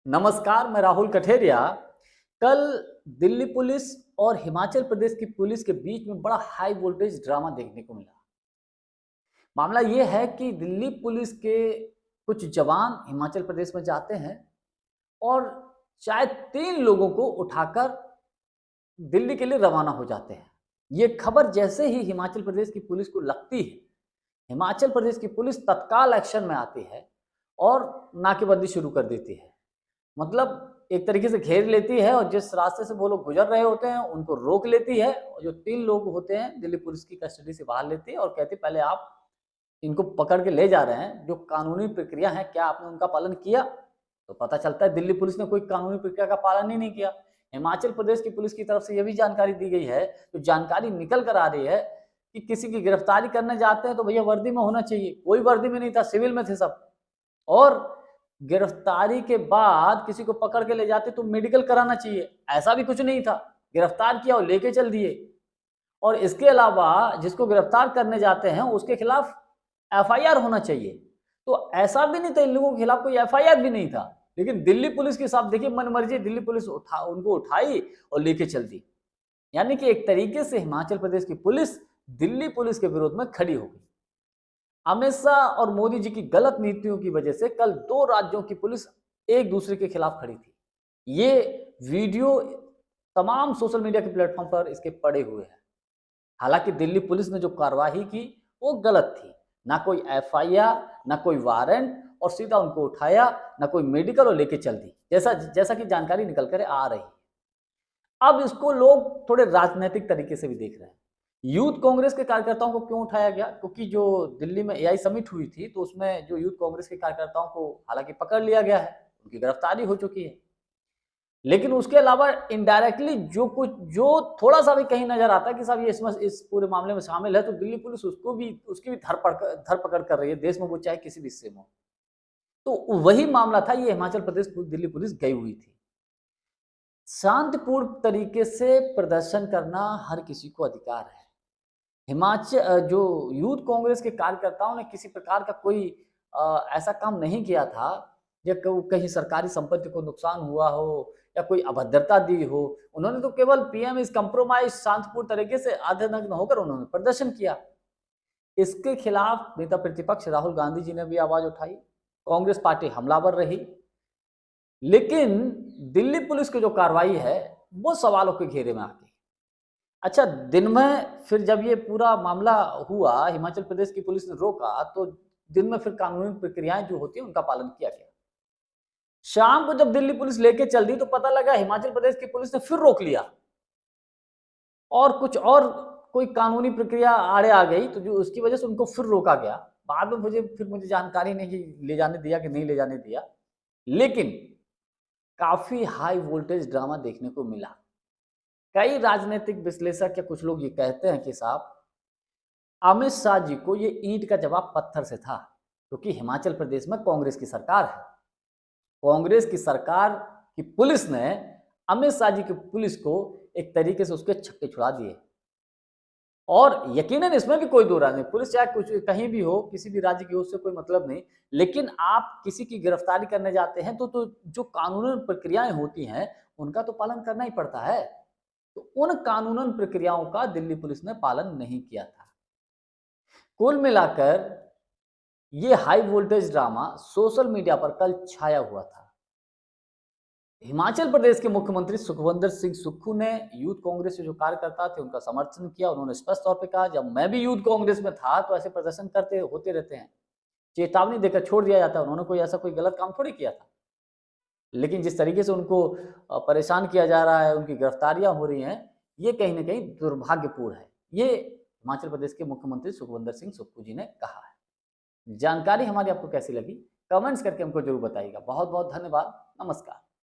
नमस्कार, मैं राहुल कठेरिया। कल दिल्ली पुलिस और हिमाचल प्रदेश की पुलिस के बीच में बड़ा हाई वोल्टेज ड्रामा देखने को मिला। मामला ये है कि दिल्ली पुलिस के कुछ जवान हिमाचल प्रदेश में जाते हैं और शायद 3 लोगों को उठाकर दिल्ली के लिए रवाना हो जाते हैं। ये खबर जैसे ही हिमाचल प्रदेश की पुलिस को लगती है, हिमाचल प्रदेश की पुलिस तत्काल एक्शन में आती है और नाकेबंदी शुरू कर देती है। मतलब एक तरीके से घेर लेती है और जिस रास्ते से वो लोग गुजर रहे होते हैं उनको रोक लेती है और जो 3 लोग होते हैं दिल्ली पुलिस की कस्टडी से बाहर लेती है और कहती है पहले आप इनको पकड़ के ले जा रहे हैं, जो कानूनी प्रक्रिया है क्या आपने उनका पालन किया? तो पता चलता है दिल्ली पुलिस ने कोई कानूनी प्रक्रिया का पालन ही नहीं किया। हिमाचल प्रदेश की पुलिस की तरफ से यह भी जानकारी दी गई है, जो जानकारी निकल कर आ रही है कि किसी की गिरफ्तारी करने जाते हैं तो भैया वर्दी में होना चाहिए। कोई वर्दी में नहीं था, सिविल में थे सब। और गिरफ्तारी के बाद किसी को पकड़ के ले जाते तो मेडिकल कराना चाहिए, ऐसा भी कुछ नहीं था। गिरफ्तार किया और लेके चल दिए। और इसके अलावा जिसको गिरफ्तार करने जाते हैं उसके खिलाफ एफआईआर होना चाहिए। तो ऐसा भी नहीं था, इन लोगों के खिलाफ कोई एफआईआर भी नहीं था। लेकिन दिल्ली पुलिस के साथ देखिए मनमर्जी दिल्ली पुलिस उनको उठाई और लेके चल दी। यानी कि एक तरीके से हिमाचल प्रदेश की पुलिस दिल्ली पुलिस के विरोध में खड़ी हो गई। अमित शाह और मोदी जी की गलत नीतियों की वजह से कल 2 राज्यों की पुलिस एक दूसरे के खिलाफ खड़ी थी। ये वीडियो तमाम सोशल मीडिया के प्लेटफॉर्म पर इसके पड़े हुए हैं। हालांकि दिल्ली पुलिस ने जो कार्रवाई की वो गलत थी। ना कोई एफआईआर, ना कोई वारंट, और सीधा उनको उठाया, ना कोई मेडिकल, और लेके चल दी, जैसा कि जानकारी निकल कर आ रही है। अब इसको लोग थोड़े राजनीतिक तरीके से भी देख रहे हैं। यूथ कांग्रेस के कार्यकर्ताओं को क्यों उठाया गया? क्योंकि जो दिल्ली में एआई समिट हुई थी तो उसमें जो यूथ कांग्रेस के कार्यकर्ताओं को हालांकि पकड़ लिया गया है, उनकी गिरफ्तारी हो चुकी है। लेकिन उसके अलावा इनडायरेक्टली जो थोड़ा सा भी कहीं नजर आता है कि साहब ये इस पूरे मामले में शामिल है, तो दिल्ली पुलिस उसकी भी धरपकड़ कर रही है, देश में वो चाहे किसी भी हिस्से में हो। तो वही मामला था, ये हिमाचल प्रदेश दिल्ली पुलिस गई हुई थी। शांतिपूर्ण तरीके से प्रदर्शन करना हर किसी को अधिकार है। हिमाचल जो यूथ कांग्रेस के कार्यकर्ताओं ने किसी प्रकार का कोई ऐसा काम नहीं किया था या कहीं सरकारी संपत्ति को नुकसान हुआ हो या कोई अभद्रता दी हो। उन्होंने तो केवल पीएम इज कंप्रोमाइज शांतिपूर्ण तरीके से आधे-नग्न होकर उन्होंने प्रदर्शन किया। इसके खिलाफ नेता प्रतिपक्ष राहुल गांधी जी ने भी आवाज उठाई। कांग्रेस पार्टी हमलावर रही। लेकिन दिल्ली पुलिस की जो कार्रवाई है वो सवालों के घेरे में आ गई। अच्छा, दिन में फिर जब ये पूरा मामला हुआ, हिमाचल प्रदेश की पुलिस ने रोका, तो दिन में फिर कानूनी प्रक्रियाएं जो होती है उनका पालन किया गया। शाम को जब दिल्ली पुलिस लेके चल दी तो पता लगा हिमाचल प्रदेश की पुलिस ने फिर रोक लिया और कुछ और कोई कानूनी प्रक्रिया आड़े आ गई, तो जो उसकी वजह से उनको फिर रोका गया। बाद में मुझे जानकारी नहीं कि ले जाने दिया कि नहीं ले जाने दिया। लेकिन काफी हाई वोल्टेज ड्रामा देखने को मिला। कई राजनीतिक विश्लेषक या कुछ लोग ये कहते हैं कि साहब अमित शाह जी को ये ईंट का जवाब पत्थर से था, क्योंकि हिमाचल प्रदेश में कांग्रेस की सरकार है। कांग्रेस की सरकार की पुलिस ने अमित शाह जी की पुलिस को एक तरीके से उसके छक्के छुड़ा दिए। और यकीनन इसमें भी कोई दो राय नहीं, पुलिस चाहे कुछ कहीं भी हो, किसी भी राज्य की हो, उससे कोई मतलब नहीं। लेकिन आप किसी की गिरफ्तारी करने जाते हैं तो जो कानूनी प्रक्रियाएं होती हैं उनका तो पालन करना ही पड़ता है। तो उन कानूनन प्रक्रियाओं का दिल्ली पुलिस ने पालन नहीं किया था। कुल मिलाकर ये high voltage drama social media पर कल छाया हुआ था। हिमाचल प्रदेश के मुख्यमंत्री सुखविंदर सिंह सुक्खू ने यूथ कांग्रेस के जो कार्यकर्ता थे उनका समर्थन किया। उन्होंने स्पष्ट तौर पे कहा, जब मैं भी यूथ कांग्रेस में था तो ऐसे प्रदर्शन होते रहते हैं, चेतावनी देकर छोड़ दिया जाता है। उन्होंने कोई गलत काम थोड़ी किया था। लेकिन जिस तरीके से उनको परेशान किया जा रहा है, उनकी गिरफ्तारियां हो रही हैं, ये कहीं ना कहीं दुर्भाग्यपूर्ण है। ये हिमाचल प्रदेश के मुख्यमंत्री सुखविंदर सिंह सुक्खू जी ने कहा है। जानकारी हमारी आपको कैसी लगी, कमेंट्स करके हमको जरूर बताइएगा। बहुत बहुत धन्यवाद। नमस्कार।